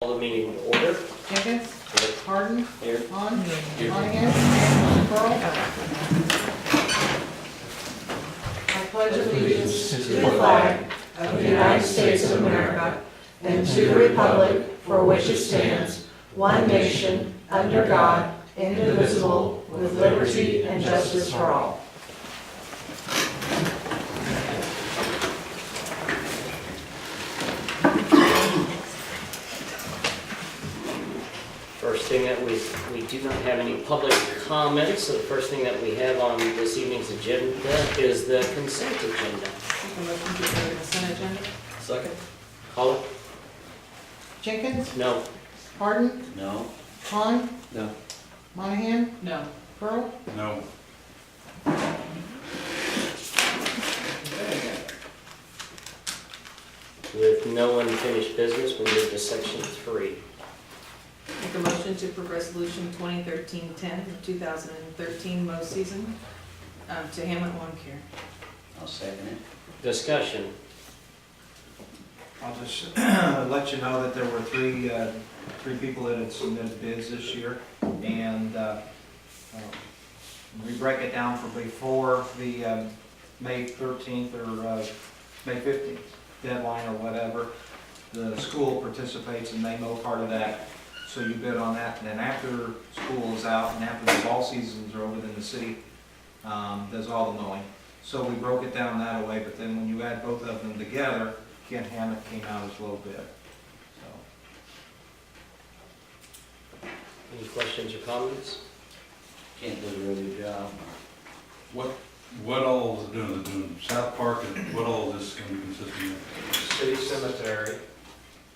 Call the meeting to order. Jenkins? Here. Harden? Here. Vaughn? Here. Monahan? And Pearl? I pledge allegiance to the flag of the United States of America and to the republic for which it stands, one nation, under God, indivisible, with liberty and justice for all. First thing that we do not have any public comments, so the first thing that we have on this evening's agenda is the consent agenda. Make a motion to approve the consent agenda. Second. Call it? Jenkins? No. Harden? No. Vaughn? No. Monahan? No. Pearl? No. With no unfinished business, we move to section 3. Make a motion to approve resolution 2013-10 of 2013 mow season to Hamlet Lawn Care. I'll second it. Discussion. I'll just let you know that there were three people that had submitted bids this year, and we break it down from before the May 13th or May 15th deadline or whatever. The school participates and they mow part of that, so you bid on that, and then after school is out and after the fall seasons are over, then the city does all the mowing. So we broke it down that way, but then when you add both of them together, Ken Hammett came out as low bid. So Any questions or comments? Kent does a really good job. What all is it doing? Is it doing South Park, and what all is this going to be consisting of? City Cemetery,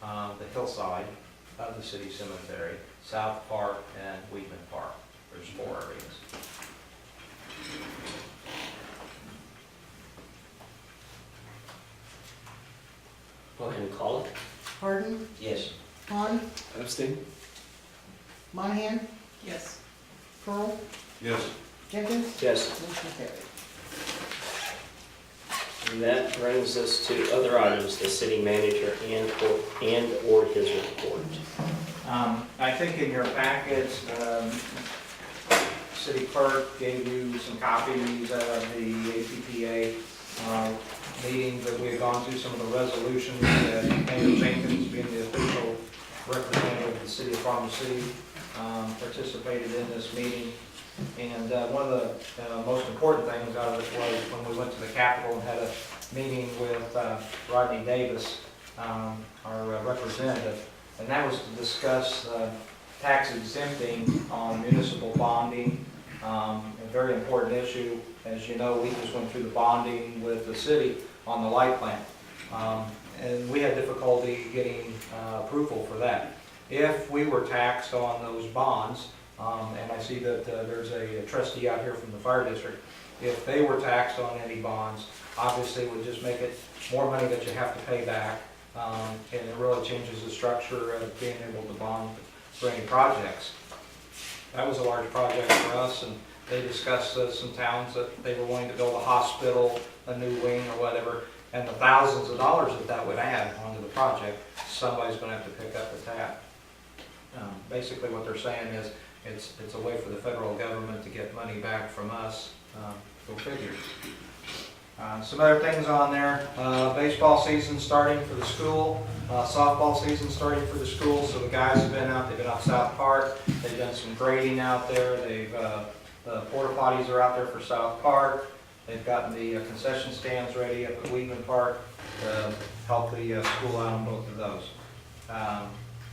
the hillside of the city cemetery, South Park, and Wheatman Park. There's 4 areas. Go ahead and call it. Harden? Yes. Vaughn? Abstain. Monahan? Yes. Pearl? Yes. Jenkins? Yes. Motion carried. And that brings us to other items, the city manager and/or his report. I think in your packets, city clerk gave you some copies of the APPA meetings that we had gone through, some of the resolutions that Mayor Jenkins, being the official representative of the city of Farmer City, participated in this meeting. And one of the most important things out of it was when we went to the Capitol and had a meeting with Rodney Davis, our representative, and that was to discuss tax exempting on municipal bonding, a very important issue. As you know, we just went through the bonding with the city on the light plant, and we had difficulty getting approval for that. If we were taxed on those bonds, and I see that there's a trustee out here from the fire district, if they were taxed on any bonds, obviously it would just make it more money that you have to pay back, and it really changes the structure of being able to bond for any projects. That was a large project for us, and they discussed some towns that they were willing to build a hospital, a new wing or whatever, and the thousands of dollars that that would add onto the project, somebody's going to have to pick up the tab. Basically what they're saying is it's a way for the federal government to get money back from us. Go figure. Some other things on there, baseball season starting for the school, softball season starting for the school, so the guys have been out, they've been out South Park, they've done some grading out there, the porta potties are out there for South Park, they've gotten the concession stands ready up at Wheatman Park to help the school out on both of those.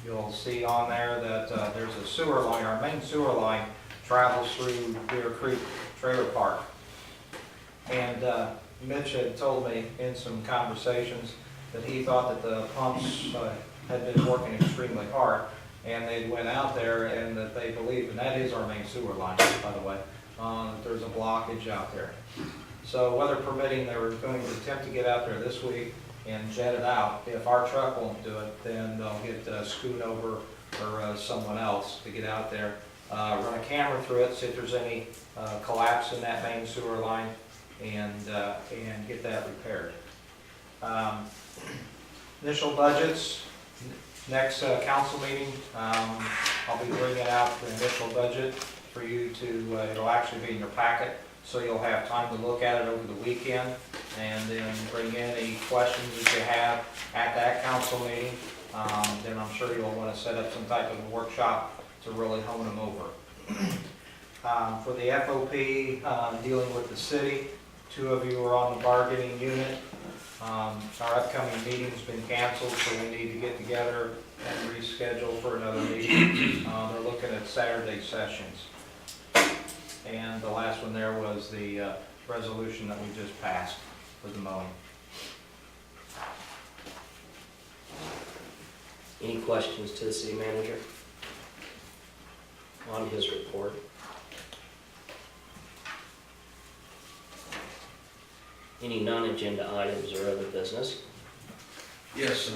You'll see on there that there's a sewer line, our main sewer line travels through Deer Creek Trailer Park. And Mitch had told me in some conversations that he thought that the pumps had been working extremely hard, and they went out there and that they believe, and that is our main sewer line, by the way, that there's a blockage out there. So weather permitting, they were going to attempt to get out there this week and jet it out. If our truck won't do it, then they'll get Scoot over or someone else to get out there, run a camera through it, see if there's any collapse in that main sewer line, and get that repaired. Initial budgets, Next council meeting, I'll be bringing out the initial budget for you to, it'll actually be in your packet, so you'll have time to look at it over the weekend, and then bring in any questions that you have at that council meeting. Then I'm sure you'll want to set up some type of a workshop to really hone them over. For the FOP, dealing with the city, 2 of you are on the bargaining unit. Our upcoming meeting's been canceled, so we need to get together and reschedule for another meeting. They're looking at Saturday sessions. And the last one there was the resolution that we just passed for the mowing. Any questions to the city manager on his report? Any non-agenda items or other business? Yes,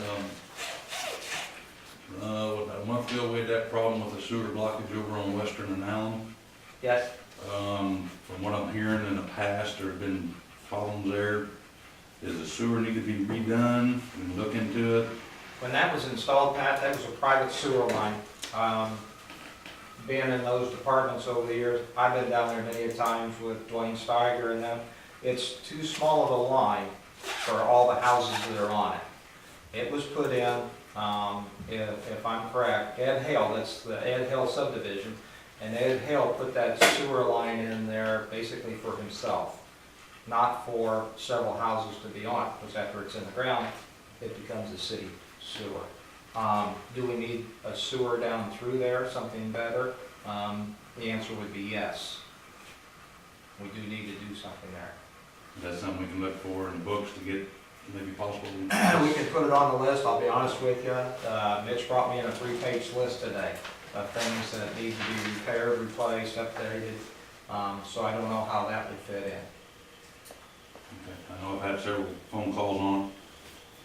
a month ago, we had that problem with the sewer blockage over on Western and Allen. Yes? From what I'm hearing in the past, there have been problems there. Does the sewer need to be redone? We can look into it. When that was installed, Pat, that was a private sewer line. Being in those departments over the years, I've been down there many times with Dwayne Steiger and them. It's too small of a line for all the houses that are on it. It was put in, if I'm correct, Ed Hale, that's the Ed Hale subdivision, and Ed Hale put that sewer line in there basically for himself, not for several houses to be on, because after it's in the ground, it becomes a city sewer. Do we need a sewer down through there, something better? The answer would be yes. We do need to do something there. Is that something we can look for in the books to get maybe possible? We can put it on the list, I'll be honest with you. Mitch brought me in a 3-page list today of things that need to be repaired, replaced, updated. So I don't know how that would fit in. Okay. I know I've had several phone calls on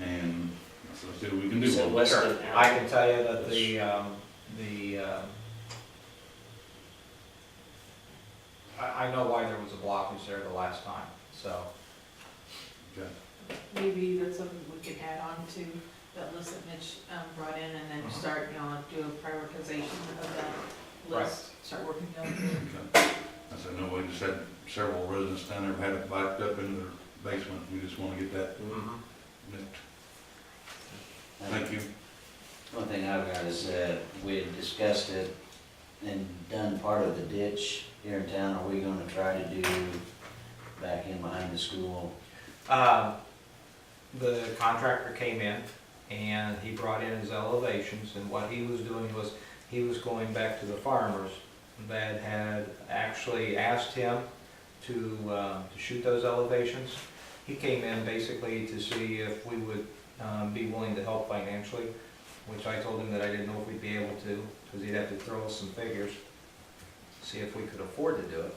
it, and let's see what we can do. So with it. Western I Allen. can tell you that I know why there was a blockage there the last time, so. Okay. Maybe that's something we can add on to that list that Mitch brought in, and then start, do a prioritization of that list, start working down through. Okay. I said, no, we just had several residents down there who had it backed up in their basement. We just want to get that nipped. Thank you. One thing I've got is, we had discussed it and done part of the ditch here in town. Are we gonna try to do back in behind the school? The contractor came in and he brought in his elevations, and what he was doing was he was going back to the farmers that had actually asked him to shoot those elevations. He came in basically to see if we would be willing to help financially, which I told him that I didn't know if we'd be able to, because he'd have to throw us some figures, see if we could afford to do it.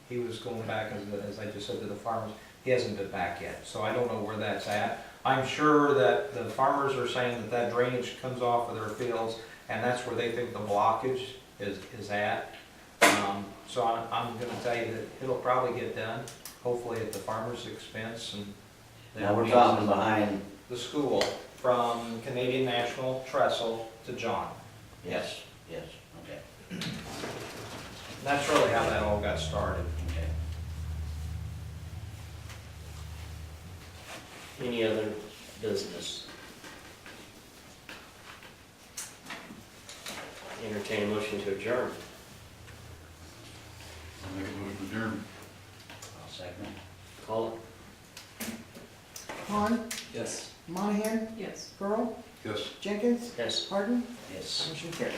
He was going back, as I just said, to the farmers. He hasn't been back yet, so I don't know where that's at. I'm sure that the farmers are saying that that drainage comes off of their fields, and that's where they think the blockage is at. So I'm gonna tell you that it'll probably get done, hopefully at the farmer's expense, and Now, we're talking behind, the school from Canadian National Trestle to John. yes, okay, That's really how that all got started. okay. Any other business? Entertain a motion to adjourn. I'll make a motion to adjourn. I'll second it. Call Vaughn, Yes. Monahan, Yes. Pearl, Yes. Jenkins, it? Yes. Harden, Yes. motion carries.